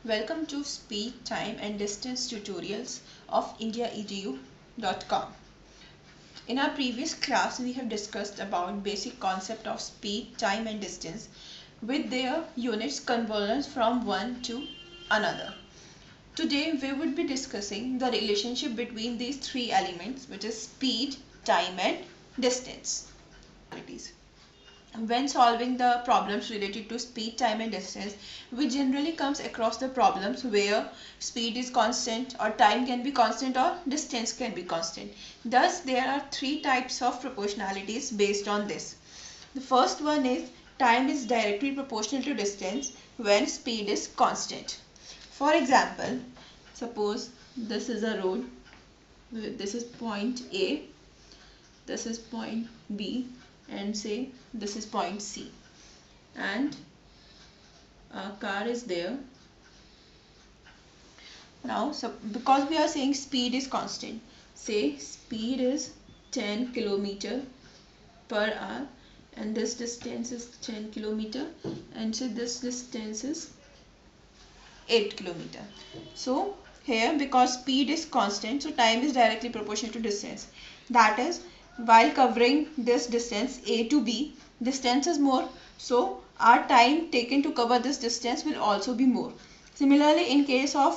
Welcome to Speed, Time and Distance tutorials of indiaedu.com. In our previous class, we have discussed about basic concept of speed, time and distance with their units convergence from one to another. Today, we would be discussing the relationship between these three elements, which is speed, time and distance. When solving the problems related to speed, time and distance, we generally comes across the problems where speed is constant or time can be constant or distance can be constant. Thus, there are three types of proportionalities based on this. The first one is time is directly proportional to distance when speed is constant. For example, suppose this is a road, this is point A, this is point B, and say this is point C, and a car is there. Now, so because we are saying speed is constant, say speed is 10 kilometer per hour and this distance is 10 kilometer, and say this distance is 8 kilometer. So here, because speed is constant, so time is directly proportional to distance. That is, while covering this distance A to B, distance is more, so our time taken to cover this distance will also be more. Similarly, in case of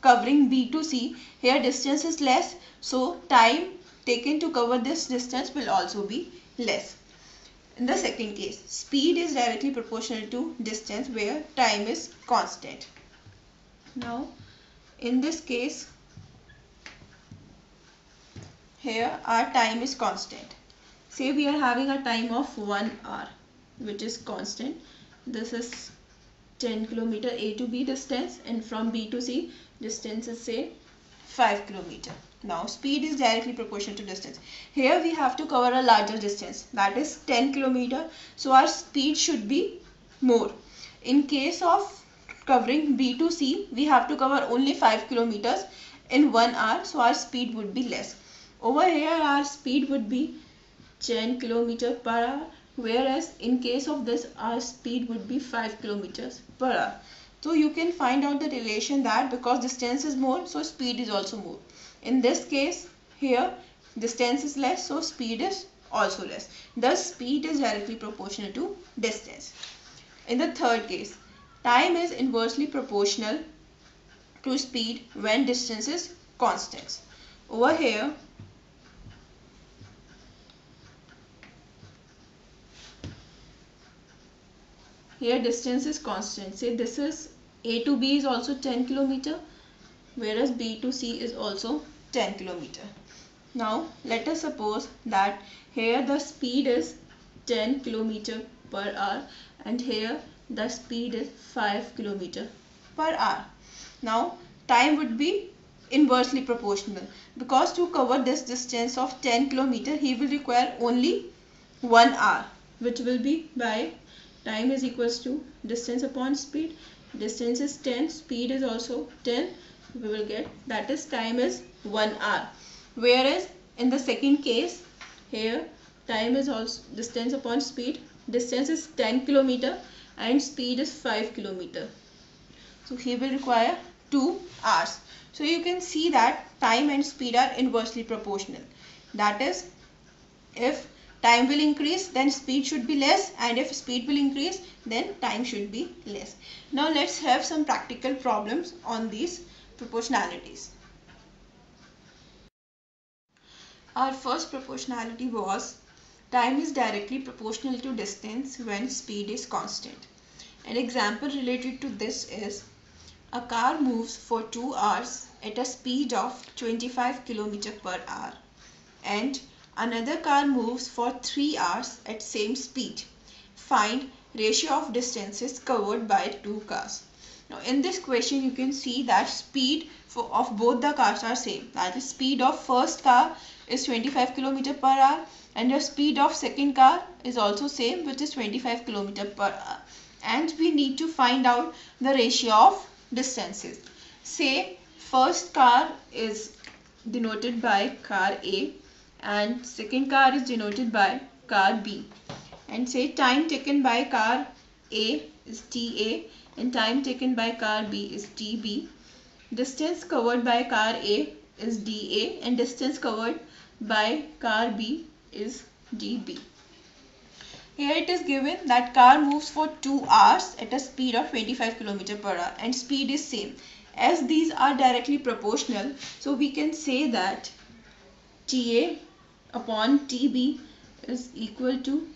covering B to C, here distance is less, so time taken to cover this distance will also be less. In the second case, speed is directly proportional to distance where time is constant. Now, in this case, here our time is constant. Say we are having a time of 1 hour which is constant. This is 10 kilometer A to B distance, and from B to C distance is say 5 kilometer. Now speed is directly proportional to distance. Here we have to cover a larger distance, that is 10 kilometer. So our speed should be more. In case of covering B to C, we have to cover only 5 kilometers in 1 hour, so our speed would be less. Over here our speed would be 10 kilometer per hour, whereas in case of this our speed would be 5 kilometers per hour. So you can find out the relation that because distance is more, so speed is also more. In this case, here distance is less, so speed is also less. Thus speed is directly proportional to distance. In the third case, time is inversely proportional to speed when distance is constant. Over here, distance is constant. Say this is A to B is also 10 kilometer, whereas B to C is also 10 kilometer. Now let us suppose that here the speed is 10 kilometer per hour and here the speed is 5 kilometer per hour. Now time would be inversely proportional, because to cover this distance of 10 kilometer he will require only 1 hour, which will be by time is equals to distance upon speed. Distance is 10, speed is also 10. We will get that is time is 1 hour. Whereas in the second case, here time is also distance upon speed. Distance is 10 kilometer and speed is 5 kilometer. So he will require 2 hours. So you can see that time and speed are inversely proportional. That is, if time will increase, then speed should be less, and if speed will increase, then time should be less. Now let's have some practical problems on these proportionalities. Our first proportionality was time is directly proportional to distance when speed is constant. An example related to this is a car moves for 2 hours at a speed of 25 km per hour and another car moves for 3 hours at same speed. Find ratio of distances covered by two cars. Now in this question you can see that speed of both the cars are same. That is, speed of first car is 25 km per hour and the speed of second car is also same, which is 25 km per hour. And we need to find out the ratio of distances. Say first car is denoted by car A and second car is denoted by car B, and say time taken by car A is TA and time taken by car B is TB. Distance covered by car A is DA and distance covered by car B is DB. Here it is given that car moves for 2 hours at a speed of 25 km per hour and speed is same. As these are directly proportional, so we can say that TA upon TB is equal to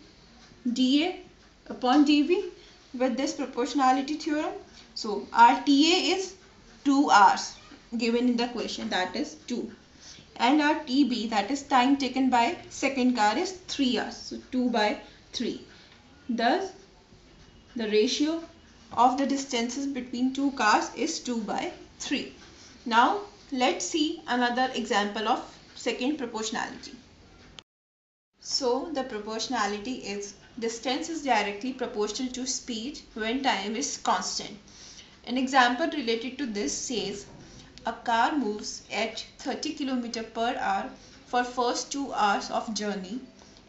DA upon DB with this proportionality theorem. So our TA is 2 hours given in the question, that is 2, and our TB, that is time taken by second car, is 3 hours, so 2 by 3. Thus the ratio of the distances between two cars is 2 by 3. Now let's see another example of second proportionality. So the proportionality is distance is directly proportional to speed when time is constant. An example related to this says a car moves at 30 km per hour for first 2 hours of journey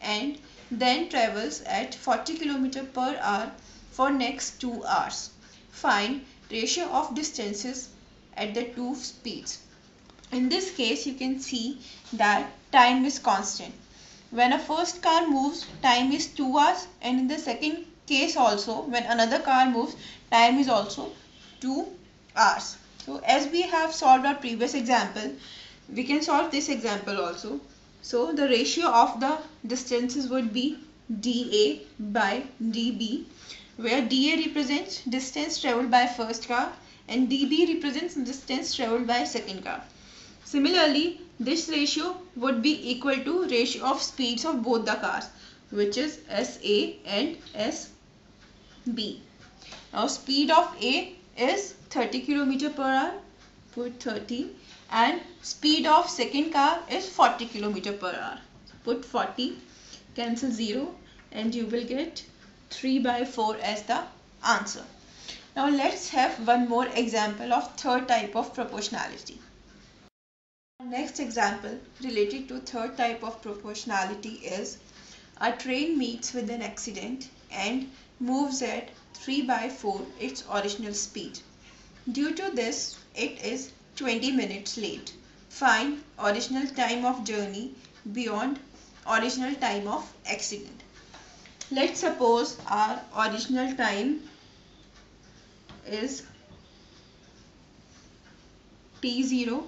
and then travels at 40 km per hour for next 2 hours. Find ratio of distances at the two speeds. In this case, you can see that time is constant. When a first car moves, time is 2 hours, and in the second case also, when another car moves, time is also 2 hours. So as we have solved our previous example, we can solve this example also. So the ratio of the distances would be dA by dB, where dA represents distance travelled by first car and dB represents distance travelled by second car. Similarly, this ratio would be equal to ratio of speeds of both the cars, which is SA and SB. Now speed of A is 30 km per hour, put 30, and speed of second car is 40 km per hour, put 40, cancel 0, and you will get 3 by 4 as the answer. Now let's have one more example of third type of proportionality. Next example related to third type of proportionality is a train meets with an accident and moves at 3 by 4 its original speed. Due to this, it is 20 minutes late. Find original time of journey beyond original time of accident. Let's suppose our original time is t0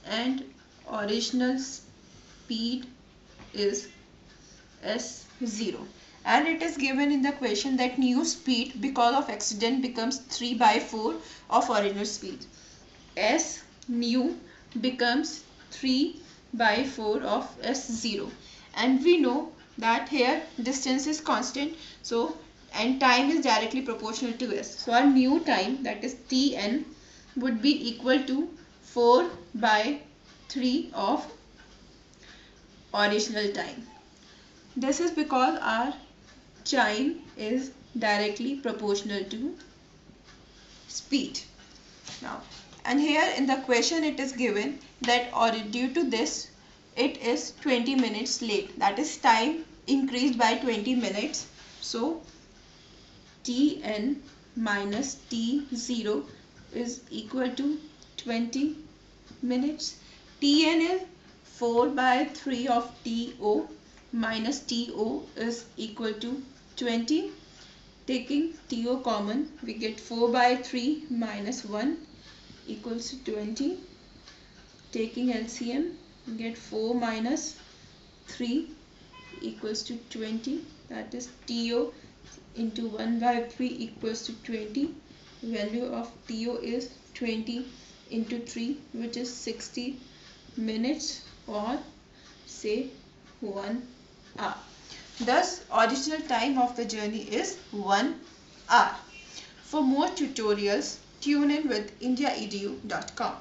and original speed is s0, and it is given in the question that new speed because of accident becomes 3 by 4 of original speed. S new becomes 3 by 4 of s0, and we know that here distance is constant, so and time is directly proportional to s. So our new time, that is Tn, would be equal to 4 by 3 of original time. This is because our time is directly proportional to speed. Now, and here in the question it is given that due to this it is 20 minutes late, that is time increased by 20 minutes. So Tn minus T0 is equal to 20 minutes. Tn is 4 by 3 of To minus To is equal to 20. Taking To common, we get 4 by 3 minus 1 equals to 20. Taking LCM, we get 4 minus 3 equals to 20. That is To into 1 by 3 equals to 20. Value of To is 20 into 3, which is 60 minutes, or say 1 hour. Thus, original time of the journey is 1 hour. For more tutorials, tune in with indiaedu.com.